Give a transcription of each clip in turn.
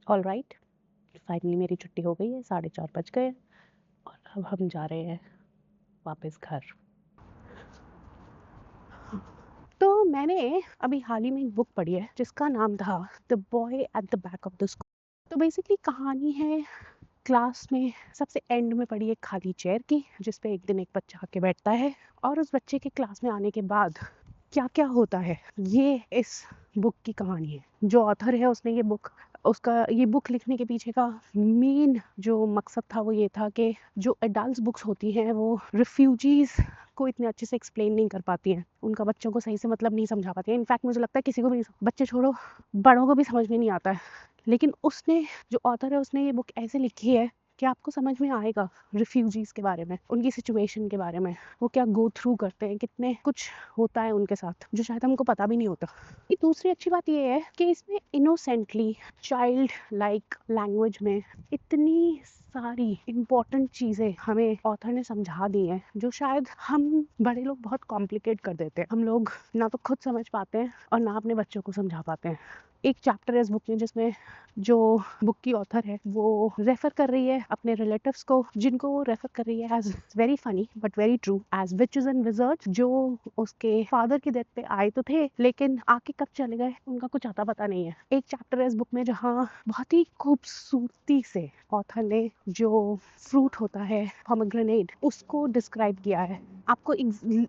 Alright, finally मेरी छुट्टी हो गई है, 4:30 बज गए और अब हम जा रहे हैं वापस घर। तो मैंने अभी हाल ही में एक बुक पढ़ी है जिसका नाम था the boy at the back of the school. तो बेसिकली कहानी है क्लास में सबसे एंड में पड़ी एक खाली चेयर की, जिस पे एक दिन एक बच्चा आके बैठता है और उस बच्चे के क्लास में आने के बाद क्या क्या होता है, ये इस बुक की कहानी है। जो ऑथर है उसने ये बुक लिखने के पीछे का मेन जो मकसद था वो ये था कि जो एडल्ट बुक्स होती हैं वो रिफ्यूजीज को इतने अच्छे से एक्सप्लेन नहीं कर पाती हैं, उनका बच्चों को सही से मतलब नहीं समझा पाती है। इनफैक्ट मुझे लगता है किसी को भी, बच्चे छोड़ो बड़ों को भी समझ में नहीं आता है। लेकिन उसने, जो ऑथर है, उसने ये बुक ऐसे लिखी है कि आपको समझ में आएगा रिफ्यूजीज के बारे में, उनकी सिचुएशन के बारे में, वो क्या गो थ्रू करते हैं, कितने कुछ होता है उनके साथ जो शायद हमको पता भी नहीं होता। दूसरी अच्छी बात ये है कि इसमें इनोसेंटली चाइल्ड लाइक लैंग्वेज में इतनी सारी इम्पोर्टेंट चीज़ें हमें ऑथर ने समझा दी हैं जो शायद हम बड़े लोग बहुत कॉम्प्लिकेट कर देते हैं। हम लोग ना तो खुद समझ पाते हैं और ना अपने बच्चों को समझा पाते हैं। एक चैप्टर है इस बुक में जिसमें जो बुक की ऑथर है वो रेफर कर रही है अपने रिलेटिव्स को, जिनको वो रेफर कर रही है as very funny but very true, as witches and wizards, जो उसके फादर की डेथ पे आए तो थे लेकिन आके कब चले गए उनका कुछ आता पता नहीं है। एक चैप्टर है इस बुक में जहाँ बहुत ही खूबसूरती से ऑथर ने जो फ्रूट होता है पोमेग्रेनेट उसको डिस्क्राइब किया है। आपको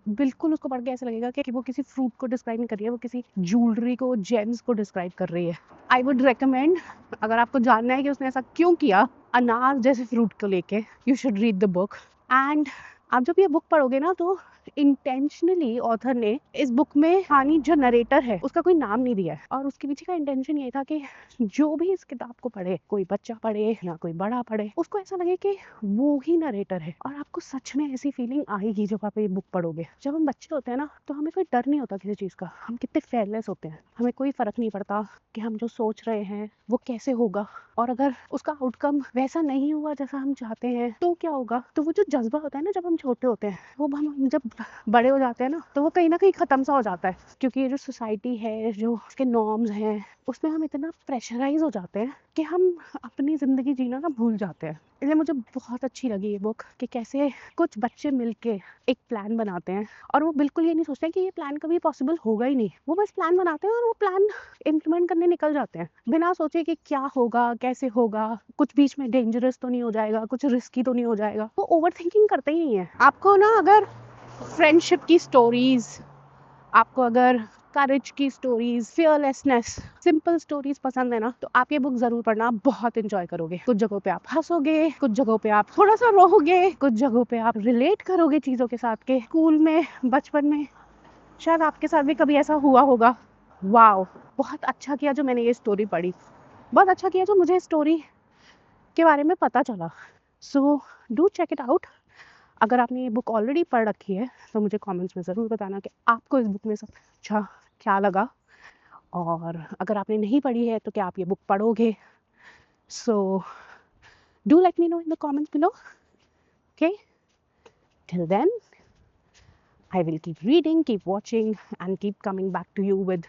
बिल्कुल उसको पढ़ के ऐसा लगेगा कि वो किसी फ्रूट को डिस्क्राइब नहीं कर रही है, वो किसी ज्वेलरी को, जेम्स को डिस्क्राइब कर रही है। आई वुड रिकमेंड, अगर आपको जानना है कि उसने ऐसा क्यों किया अनार जैसे फ्रूट को लेके, you should read the book. And आप जब ये बुक पढ़ोगे ना तो इंटेंशनली ऑथर ने इस बुक में कहानी जो नरेटर है उसका कोई नाम नहीं दिया है, और उसके पीछे का इंटेंशन ये था कि जो भी इस किताब को पढ़े, कोई बच्चा पढ़े या कोई बड़ा पढ़े, उसको ऐसा लगे कि वो ही नरेटर है। और आपको सच में ऐसी फीलिंग आएगी जब आप ये बुक पढ़ोगे। जब हम बच्चे होते हैं ना तो हमें कोई डर नहीं होता किसी चीज़ का, हम कितने फेयरलेस होते हैं, हमें कोई फर्क नहीं पड़ता कि हम जो सोच रहे हैं वो कैसे होगा, और अगर उसका आउटकम वैसा नहीं हुआ जैसा हम चाहते हैं तो क्या होगा। तो वो जो जज्बा होता है ना जब हम छोटे होते हैं, वो हम जब बड़े हो जाते हैं ना तो वो कहीं ना कहीं खत्म सा हो जाता है, क्योंकि ये जो सोसाइटी है, जो उसके नॉर्म्स हैं, उसमें हम इतना प्रेशराइज हो जाते हैं कि हम अपनी ज़िंदगी जीना ना भूल जाते हैं। इसलिए मुझे बहुत अच्छी लगी ये बुक कि कैसे कुछ बच्चे मिलके एक प्लान बनाते हैं, और वो बिल्कुल ये नहीं सोचते हैं कि ये प्लान कभी पॉसिबल होगा ही नहीं, वो बस प्लान बनाते हैं और वो प्लान इम्प्लीमेंट करने निकल जाते हैं बिना सोचे कि क्या होगा, कैसे होगा, कुछ बीच में डेंजरस तो नहीं हो जाएगा, कुछ रिस्की तो नहीं हो जाएगा। वो ओवर थिंकिंग करते ही नहीं है। आपको ना अगर फ्रेंडशिप की स्टोरीज, आपको अगर करेज की स्टोरीज, फियरलेसनेस, सिंपल स्टोरीज पसंद है ना तो आप ये बुक जरूर पढ़ना, आप बहुत एंजॉय करोगे। कुछ जगहों पे आप हंसोगे, कुछ जगहों पे आप थोड़ा सा रोओगे, कुछ जगहों पे आप रिलेट करोगे चीज़ों के साथ के स्कूल में, बचपन में शायद आपके साथ भी कभी ऐसा हुआ होगा। वाओ, बहुत अच्छा किया जो मैंने ये स्टोरी पढ़ी, बहुत अच्छा किया जो मुझे स्टोरी के बारे में पता चला। So do check it out. अगर आपने ये बुक ऑलरेडी पढ़ रखी है तो मुझे कमेंट्स में ज़रूर बताना कि आपको इस बुक में सब अच्छा क्या लगा, और अगर आपने नहीं पढ़ी है तो क्या आप ये बुक पढ़ोगे। So do let me know in the comments below. Okay, till then I will keep reading, keep watching, and keep coming back to you with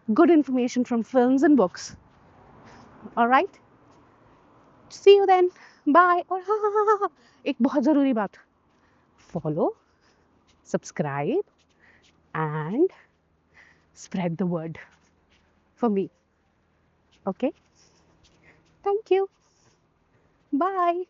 good information from films and books. All right? See you then. Bye. और हाँ, एक बहुत ज़रूरी बात, follow, subscribe, and spread the word for me. Okay? Thank you. Bye.